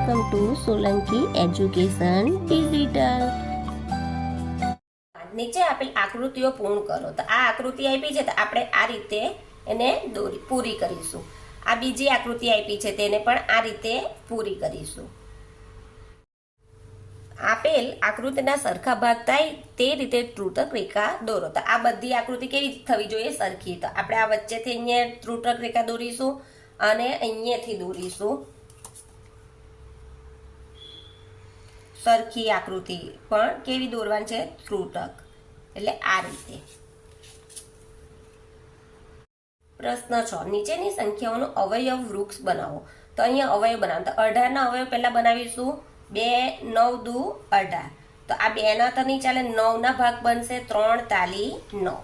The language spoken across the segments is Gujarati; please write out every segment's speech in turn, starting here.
Welcome to Solanki education digital. નીચે આપેલ આકૃતિઓ પૂર્ણ કરો। તો આ આકૃતિ આપી છે તો આપણે આ રીતે એને પૂરી કરીશું। આ બીજી આકૃતિ આપી છે તેને પણ આ રીતે પૂરી કરીશું। આપેલ આકૃતિના સરખા ભાગ થાય તે રીતે ત્રુટક રેખા દોરો। તો આ બધી આકૃતિ કેવી થવી જોઈએ? સરખી। તો આપણે આ વચ્ચેથી અહીંયા ત્રુટક રેખા દોરીશું અને અહીંયાથી દોરીશું સરખી આકૃતિ, પણ કેવી દોરવાની છે? ત્રુટક, એટલે આ રીતે। પ્રશ્ન 6, નીચેની સંખ્યાઓનો અવયવ વૃક્ષ બનાવો। તો અહીંયા અવયવ બનાવો તો 18 ના અવયવ પહેલા બનાવીશું। 2 9 દુ 18। તો આ 2 ના તો નહીં ચાલે, 9 ના ભાગ બનશે 3 તાલી 9।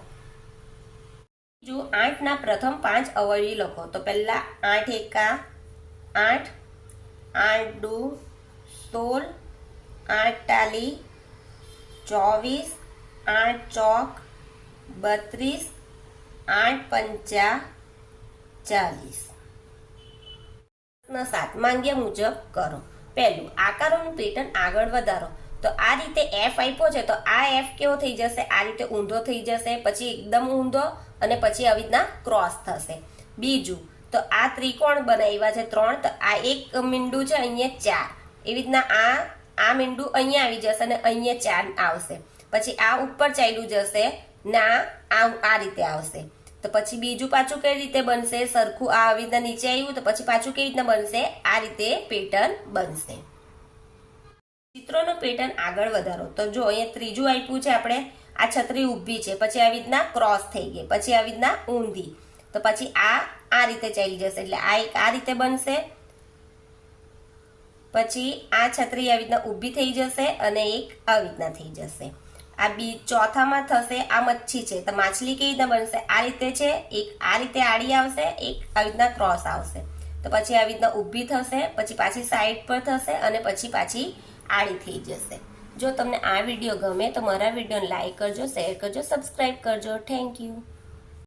જો 8 ના પ્રથમ 5 અવયવી લખો। તો પહેલા 8 એકા 8, 8 દુ 16, 8 તાલી 24, 8 ચોક 32, 8 પંચા 40। પ્રશ્ન 7, માંગ્યા મુજબ કરો। પહેલું, આકારોનું પેટર્ન આગળ વધારો। તો આ રીતે એફ આપ્યો છે તો આ એફ કેવો થઈ જશે? આ રીતે ઊંધો થઈ જશે, પછી એકદમ ઊંધો અને પછી આવી રીતના ક્રોસ થશે। બીજું, તો આ ત્રિકોણ બનાવ્યા છે 3, તો આ એક મીંડું છે, અહીંયા 4, એવી રીતના આ મીંડું અહીંયા આવી જશે અને અહીંયા 4 આવશે। પછી આ ઉપર ચાલ્યું જશે ના આ રીતે આવશે। તો પછી બીજું પાછું કઈ રીતે બનશે? સરખું આ આવી રીતના નીચે આવ્યું તો પછી પાછું કેવી રીતના બનશે? આ રીતે પેટર્ન બનશે। ચિત્રોનો પેટર્ન આગળ વધારો। તો જો અહીંયા ત્રીજું આપ્યું છે, આપણે આ છત્રી ઊભી છે, પછી આવી રીતના ક્રોસ થઈ ગઈ, પછી આવી રીતના ઊંધી, તો પછી આ રીતે ચાલી જશે, એટલે આ એક આ રીતે બનશે, પછી આ છત્રી આવી રીતના ઊભી થઈ જશે અને એક આવી રીતના થઈ જશે। આ ચોથામાં થશે, આ મચ્છી છે તો માછલી કેવી રીતના બનશે? આ રીતે છે, એક આ રીતે આડી આવશે, એક આવી રીતના ક્રોસ આવશે, તો પછી આવી રીતના ઊભી થશે, પછી પાછી સાઈડ પર થશે અને પછી પાછી આડી થઈ જશે। જો તમને આ વિડીયો ગમે તો મારા વિડીયોને લાઈક કરજો, શેર કરજો, સબસ્ક્રાઈબ કરજો। Thank you.